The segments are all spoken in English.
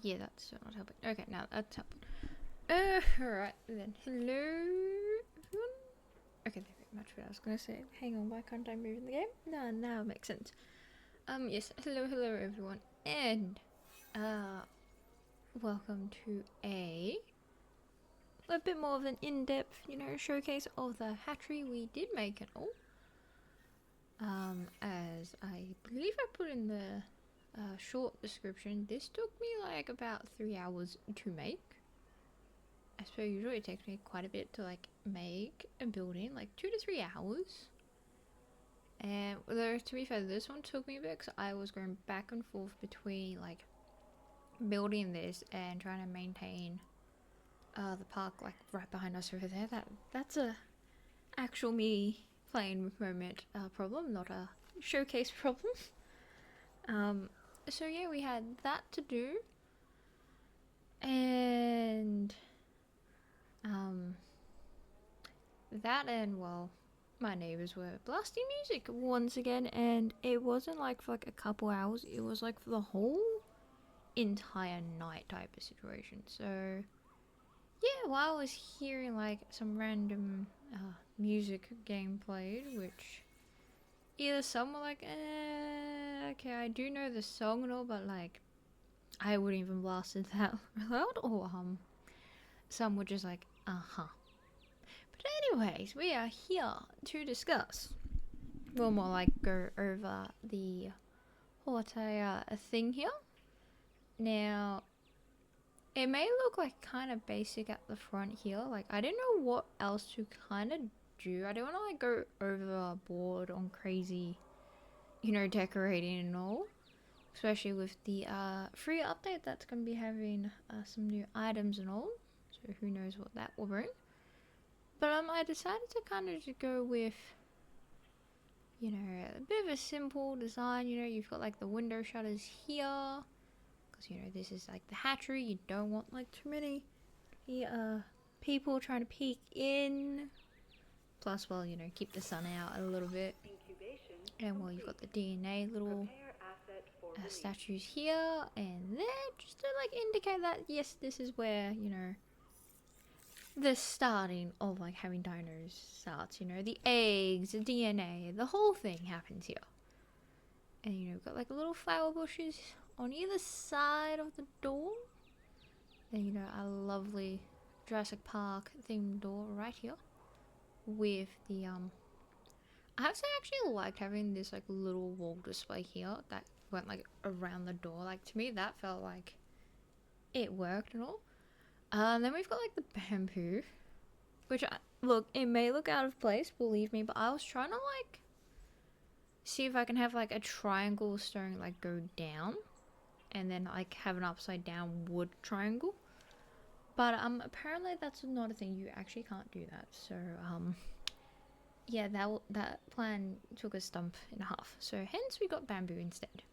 Yeah, that's still not helping. Okay, now that's helping. Alright then. Hello, everyone. Okay, very much what I was gonna say. Hang on, why can't I move in the game? No, now it makes sense. Yes, hello everyone, and welcome to a bit more of an in-depth, showcase of the hatchery we did make and all. As I believe I put in the short description, this took me like about 3 hours to make. As per usual, it takes me quite a bit to like make a building, like 2 to 3 hours. And though to be fair, this one took me a bit because I was going back and forth between like building this and trying to maintain the park like right behind us over there. That's a actual me playing moment problem, not a showcase problem. So yeah, we had that to do, and that, and well, my neighbors were blasting music once again, and it wasn't like for like a couple hours, it was like for the whole entire night type of situation. So yeah, while I was hearing like some random music getting played, which either some were like, okay, I do know the song and all, but like I wouldn't even blast it that loud, or some were just like, uh-huh. But anyways, we are here to discuss, well, more like go over the whole entire thing here. Now, it may look like kind of basic at the front here, like I didn't know what else to kind of do. I don't want to like go overboard on crazy, decorating and all, especially with the free update that's going to be having some new items and all, so who knows what that will bring. But I decided to kind of just go with, a bit of a simple design. You've got like the window shutters here, because this is like the hatchery. You don't want like too many people trying to peek in. Plus, well, keep the sun out a little bit. And well, you've got the DNA little statues here and there, just to like indicate that yes, this is where the starting of like having dinos starts. The eggs, the DNA, the whole thing happens here. And we've got like little flower bushes on either side of the door. And a lovely Jurassic Park themed door right here with the I have to say I actually liked having this like little wall display here that went like around the door. Like to me that felt like it worked and all. Then we've got like the bamboo, which look, it may look out of place, believe me, but I was trying to like see if I can have like a triangle stone like go down and then like have an upside down wood triangle. But apparently that's not a thing. You actually can't do that. So yeah, that plan took a stump and a half. So hence we got bamboo instead.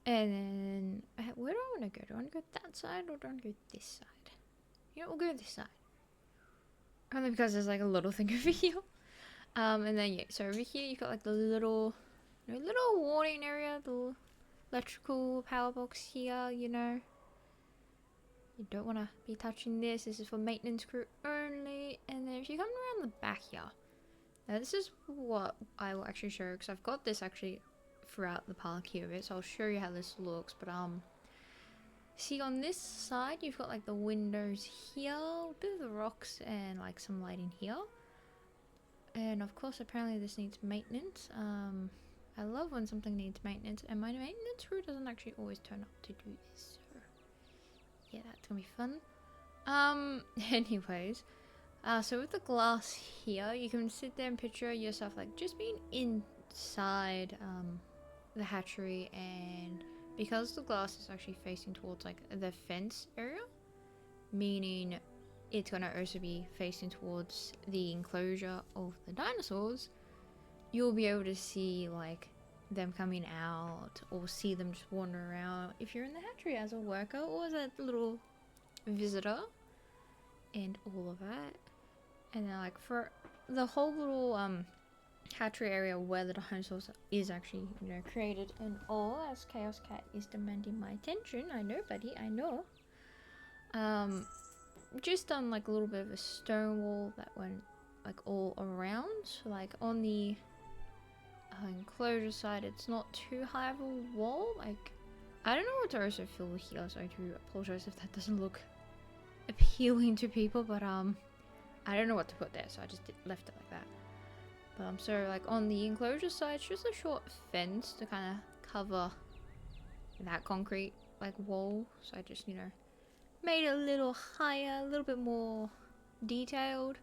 And then where do I want to go? Do I want to go that side or do I want to go this side? We'll go this side. Only because there's like a little thing over here. And then yeah, so over here you've got like the little warning area, the electrical power box here. You don't want to be touching this. This is for maintenance crew only. And then if you come around the back here, now this is what I will actually show, because I've got this actually throughout the park here a bit, so I'll show you how this looks. But see on this side you've got like the windows here, a bit of the rocks and like some lighting here. And of course apparently this needs maintenance. I love when something needs maintenance, and my maintenance crew doesn't actually always turn up to do this, so yeah, that's gonna be fun. Anyways, so with the glass here, you can sit there and picture yourself like just being inside the hatchery, and because the glass is actually facing towards like the fence area, meaning it's gonna also be facing towards the enclosure of the dinosaurs, you'll be able to see like them coming out or see them just wander around if you're in the hatchery as a worker or as a little visitor and all of that. And then like for the whole little hatchery area where the dinosaurs is actually, you know, created and all, as Chaos Cat is demanding my attention. I know, buddy, I know. Just done like a little bit of a stone wall that went like all around. So like on the enclosure side, it's not too high of a wall. Like, I don't know what to also feel here, so I do apologize if that doesn't look appealing to people, but I don't know what to put there, so I just left it like that. But so like on the enclosure side, it's just a short fence to kind of cover that concrete like wall. So I just, you know, made it a little higher, a little bit more detailed.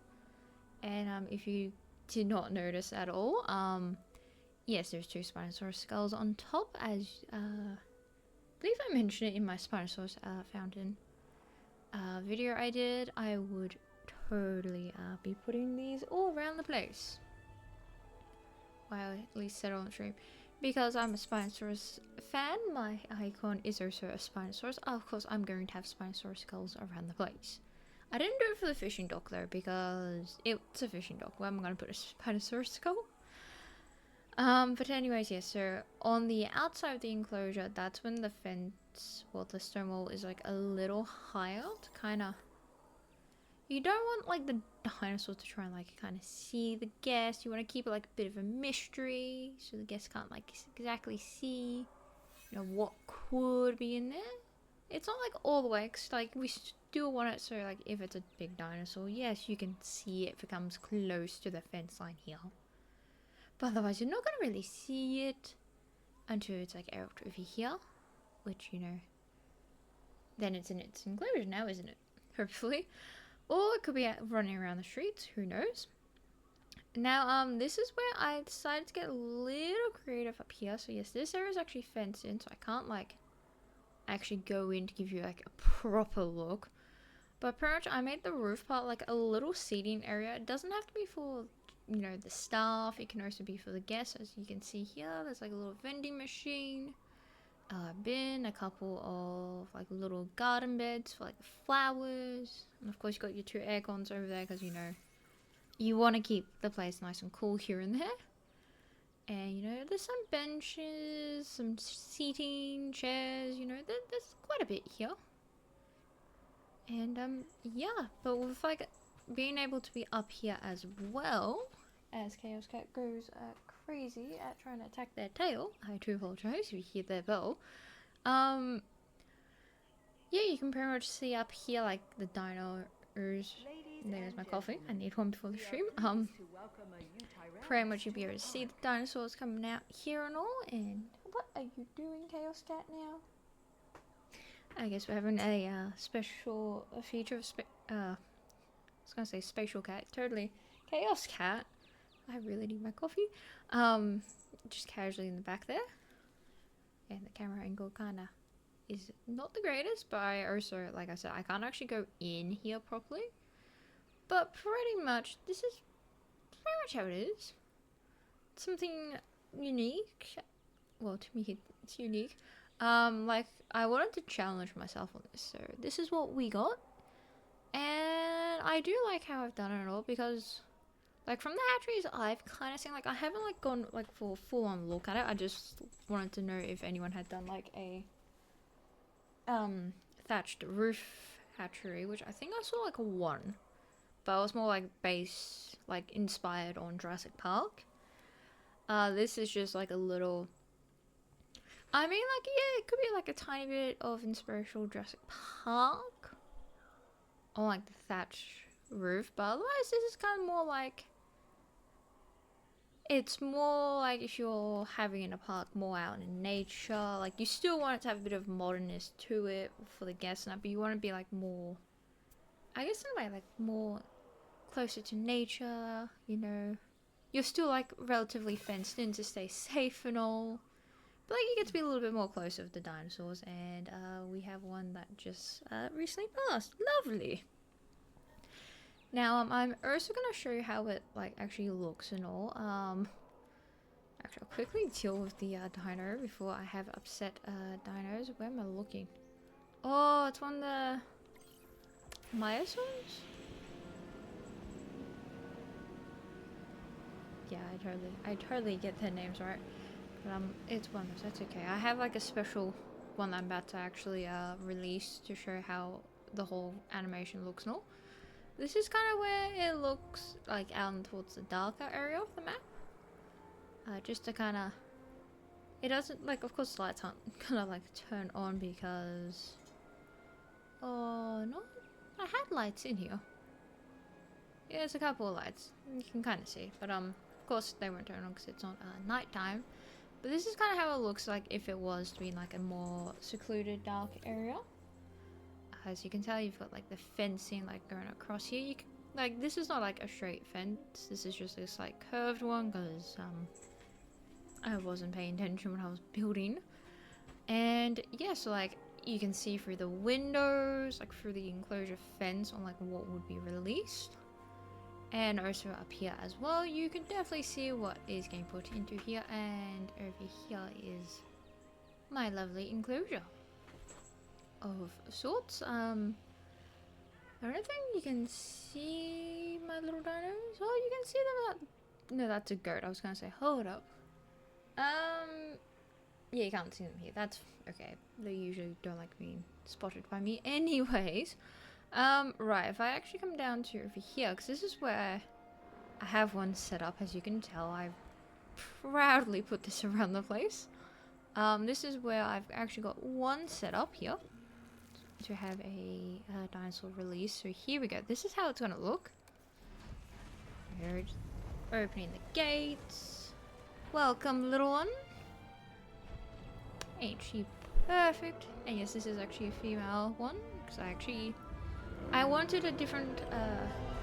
And if you did not notice at all, yes, there's 2 Spinosaurus skulls on top, as I believe I mentioned it in my Spinosaurus fountain video I did. I would totally be putting these all around the place. Well, at least said on the stream. Because I'm a Spinosaurus fan, my icon is also a Spinosaurus. Of course, I'm going to have Spinosaurus skulls around the place. I didn't do it for the fishing dock though, because it's a fishing dock. Where am I going to put a Spinosaurus skull? But anyways, yeah, so on the outside of the enclosure, that's when the fence, well, the stone wall is like a little higher to kind of... You don't want like the dinosaurs to try and like kind of see the guests. You want to keep it like a bit of a mystery, so the guests can't like exactly see, you know, what could be in there. It's not like all the way, cause like we still want it so like if it's a big dinosaur, yes, you can see it if it comes close to the fence line here. But otherwise, you're not gonna really see it until it's like out over here, which, you know, then it's in its enclosure now, isn't it? Hopefully. Or it could be running around the streets, who knows. Now, this is where I decided to get a little creative up here. So yes, this area is actually fenced in, so I can't like actually go in to give you like a proper look. But pretty much I made the roof part like a little seating area. It doesn't have to be for, you know, the staff. It can also be for the guests. As you can see here, there's like a little vending machine. Bin, a couple of like little garden beds for like the flowers, and of course you got your 2 air cons over there because, you know, you want to keep the place nice and cool here and there. And, you know, there's some benches, some seating, chairs, you know, there's quite a bit here. And yeah, but with like being able to be up here as well, as Chaos Cat goes crazy at trying to attack their tail. I do apologize if you hear their bell. Yeah, you can pretty much see up here like the dinos. There's my coffee. I need one before the stream. Pretty much you'll be able to see the dinosaurs coming out here and all. And what are you doing, Chaos Cat, now? I guess we're having a special feature of I was gonna say spatial cat, totally Chaos Cat. I really need my coffee. Just casually in the back there. And the camera angle kinda is not the greatest, but I also, like I said, I can't actually go in here properly. But pretty much, this is pretty much how it is. Something unique. Well, to me, it's unique. Like, I wanted to challenge myself on this, so this is what we got. And I do like how I've done it all, because... like, from the hatcheries I've kind of seen, like, I haven't, like, gone, like, for a full-on look at it. I just wanted to know if anyone had done, like, a, thatched roof hatchery, which I think I saw, like, one. But it was more, like, based, like, inspired on Jurassic Park. This is just, like, a little... I mean, like, yeah, it could be, like, a tiny bit of inspirational Jurassic Park. On, like, the thatch roof. But otherwise, this is kind of more, like... it's more like if you're having in a park more out in nature, like you still want it to have a bit of modernness to it for the guests and that, but you want to be like more, I guess in a way, like more closer to nature, you know. You're still like relatively fenced in to stay safe and all, but like you get to be a little bit more closer with the dinosaurs, and we have one that just recently passed. Lovely. Now, I'm also going to show you how it, like, actually looks and all. Actually, I'll quickly deal with the dino before I have upset dinos. Where am I looking? Oh, it's one of the Myosaurs? yeah, I totally get their names right. But it's one of those. That's okay. I have like a special one that I'm about to actually release to show how the whole animation looks and all. This is kind of where it looks like out towards the darker area of the map. Just to kind of, it doesn't like, of course, the lights aren't gonna like turn on because, oh no, I had lights in here. Yeah, there's a couple of lights you can kind of see, but of course they won't turn on because it's not nighttime. But this is kind of how it looks like if it was to be in like a more secluded, dark area. As you can tell, you've got like the fencing like going across here. You can, like, this is not like a straight fence. This is just this like curved one because I wasn't paying attention when I was building. And yeah, so like you can see through the windows, like through the enclosure fence on like what would be released. And also up here as well, you can definitely see what is getting put into here. And over here is my lovely enclosure of sorts. I don't think you can see my little dinos. Oh, you can see them. No, that's a goat. I was gonna say, hold up. Yeah, you can't see them here. That's okay. They usually don't like being spotted by me anyways. Right, if I actually come down to over here, because this is where I have one set up, as you can tell, I've proudly put this around the place. This is where I've actually got one set up here to have a dinosaur release. So here we go. This is how it's gonna look. We're opening the gates. Welcome, little one. Ain't she perfect? And yes, this is actually a female one, because I wanted a different,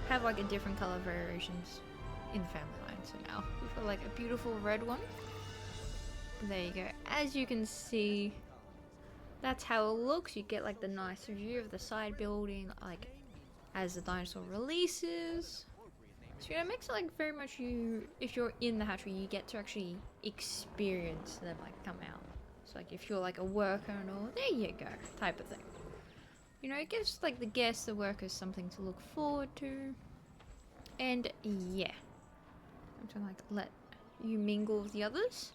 have like a different color variations in the family line. So now we've got like a beautiful red one. There you go. As you can see, that's how it looks. You get like the nice view of the side building, like as the dinosaur releases. So it makes it like very much if you're in the hatchery, you get to actually experience them like come out. So like if you're like a worker and all, there you go, type of thing. You know, it gives like the guests, the workers something to look forward to. And yeah, I'm trying to like let you mingle with the others.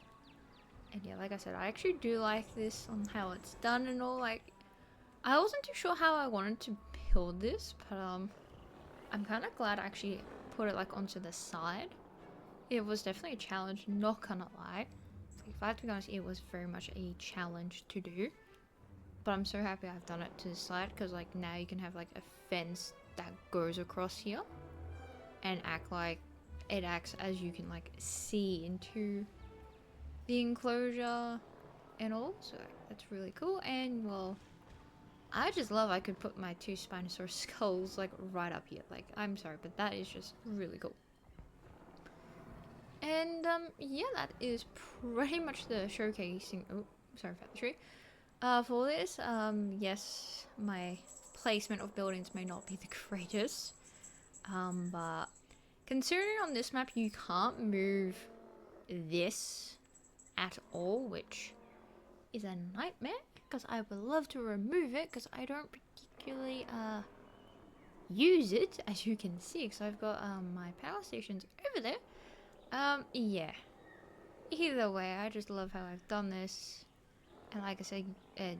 And yeah, like I said, I actually do like this on how it's done and all. Like, I wasn't too sure how I wanted to build this, but I'm kind of glad I actually put it like onto the side. It was definitely a challenge, not gonna lie. If I have to be honest, it was very much a challenge to do. But I'm so happy I've done it to the side, because like now you can have like a fence that goes across here and act like it acts as you can like see into the enclosure and all. So that's really cool. And well, I just love I could put my two Spinosaurus skulls like right up here. Like, I'm sorry, but that is just really cool. And yeah, that is pretty much the showcasing. Oh, sorry about the tree. For this, yes, my placement of buildings may not be the greatest, but considering on this map you can't move this at all, which is a nightmare, because I would love to remove it, because I don't particularly use it, as you can see, because I've got my power stations over there. Yeah, either way, I just love how I've done this. And like I said,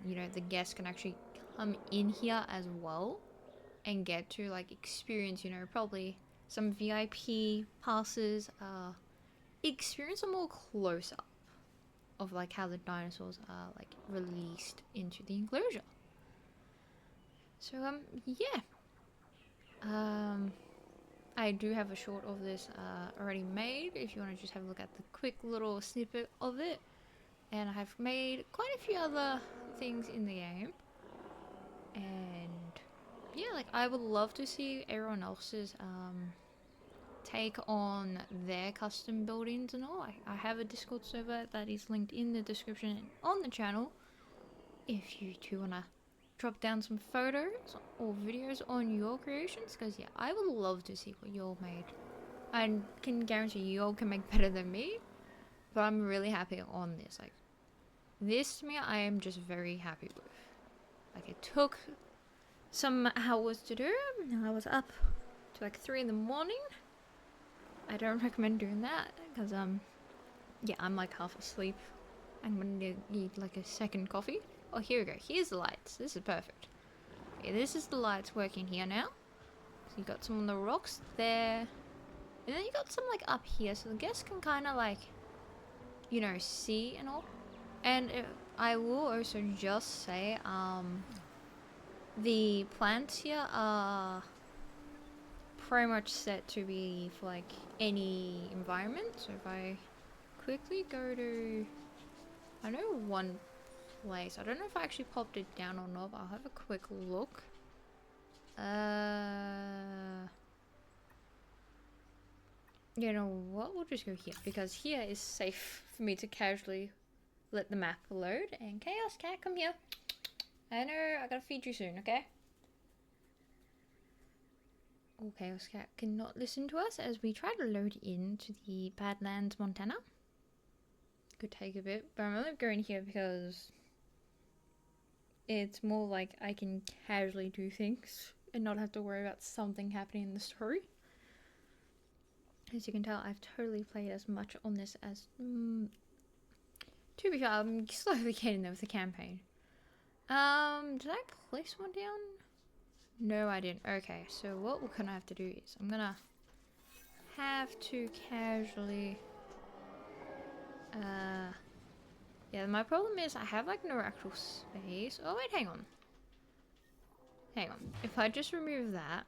you know, the guests can actually come in here as well and get to like experience, you know, probably some VIP passes, experience a more close up of like how the dinosaurs are like released into the enclosure. So yeah, I do have a short of this already made if you want to just have a look at the quick little snippet of it. And I have made quite a few other things in the game. And yeah, like I would love to see everyone else's take on their custom buildings and all. I have a Discord server that is linked in the description and on the channel. If you two want to drop down some photos or videos on your creations. Because yeah, I would love to see what you all made. I can guarantee you all can make better than me. But I'm really happy on this. Like, this to me, I am just very happy with. Like, it took some hours to do. I was up to like 3 in the morning. I don't recommend doing that because yeah, I'm like half asleep. I'm gonna need like a second coffee. Oh, here we go. Here's the lights. This is perfect. Okay, this is the lights working here now. So you got some on the rocks there, and then you got some like up here, so the guests can kind of like, you know, see and all. And I will also just say, the plants here are pretty much set to be for like any environment. So if I quickly go to, I know one place. I don't know if I actually popped it down or not, but I'll have a quick look. You know what? We'll just go here because here is safe for me to casually let the map load. And Chaos Cat, come here. I know I gotta feed you soon, okay? Oh, Chaos Cat cannot listen to us as we try to load into the Badlands, Montana. Could take a bit, but I'm only going here because it's more like I can casually do things and not have to worry about something happening in the story. As you can tell, I've totally played as much on this as... to be fair, I'm slowly getting there with the campaign. Did I place one down? No, I didn't. Okay, so what we're gonna have to do is I'm gonna have to casually... yeah, my problem is I have like no actual space. Oh wait, hang on. Hang on. If I just remove that...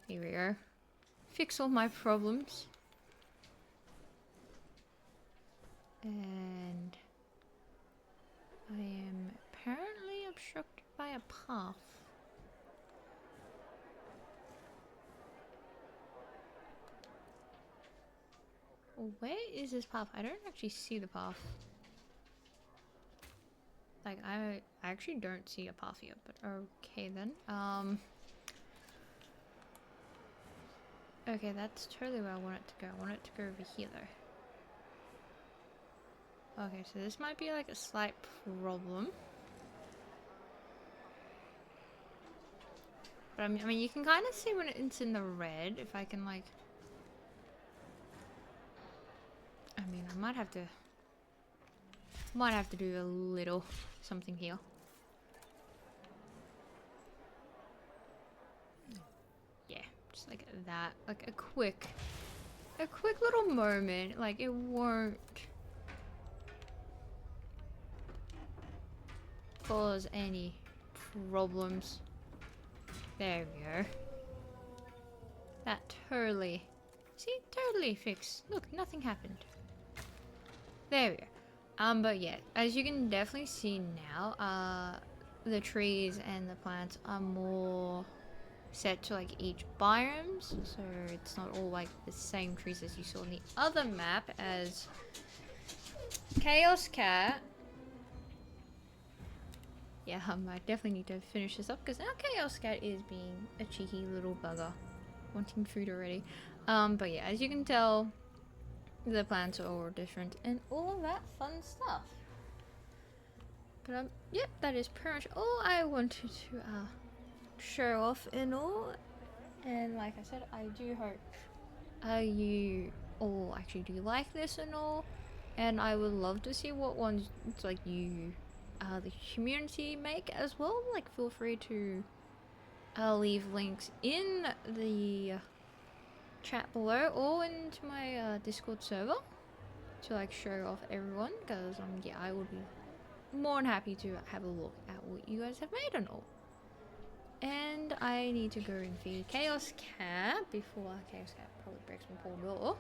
Here we go. Fix all my problems. And I am apparently obstructed by a path. Where is this path? I don't actually see the path. Like, I actually don't see a path here, but okay then. Okay, that's totally where I want it to go. I want it to go over here though. Okay, so this might be like a slight problem. But I mean you can kind of see when it's in the red, if I can like... I mean, I might have to do a little something here. Yeah, just like that, like a quick little moment. Like it won't cause any problems. There we go. That totally, see, totally fixed. Look, nothing happened. There we go. But yeah, as you can definitely see now, the trees and the plants are more set to like each biomes, so it's not all like the same trees as you saw in the other map as Chaos Cat. Yeah, I definitely need to finish this up because now Chaos Cat is being a cheeky little bugger, wanting food already. But yeah, as you can tell, the plants are all different and all that fun stuff. But yep, that is pretty much all I wanted to show off and all. And like I said, I do hope you all actually do like this and all. And I would love to see what ones like you, the community make as well. Like feel free to leave links in the chat below or into my Discord server to like show off everyone, because yeah, I would be more than happy to have a look at what you guys have made and all. And I need to go and feed Chaos Cat before Chaos Cat probably breaks my poor door.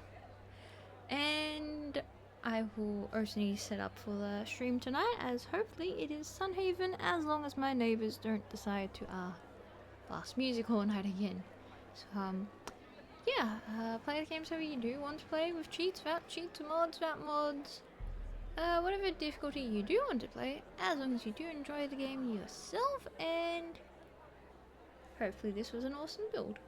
And I will also need to set up for the stream tonight, as hopefully it is Sunhaven, as long as my neighbors don't decide to blast music all night again. So yeah, play the games however you do want to play, with cheats, without cheats, mods, without mods. Whatever difficulty you do want to play, as long as you do enjoy the game yourself, and hopefully this was an awesome build.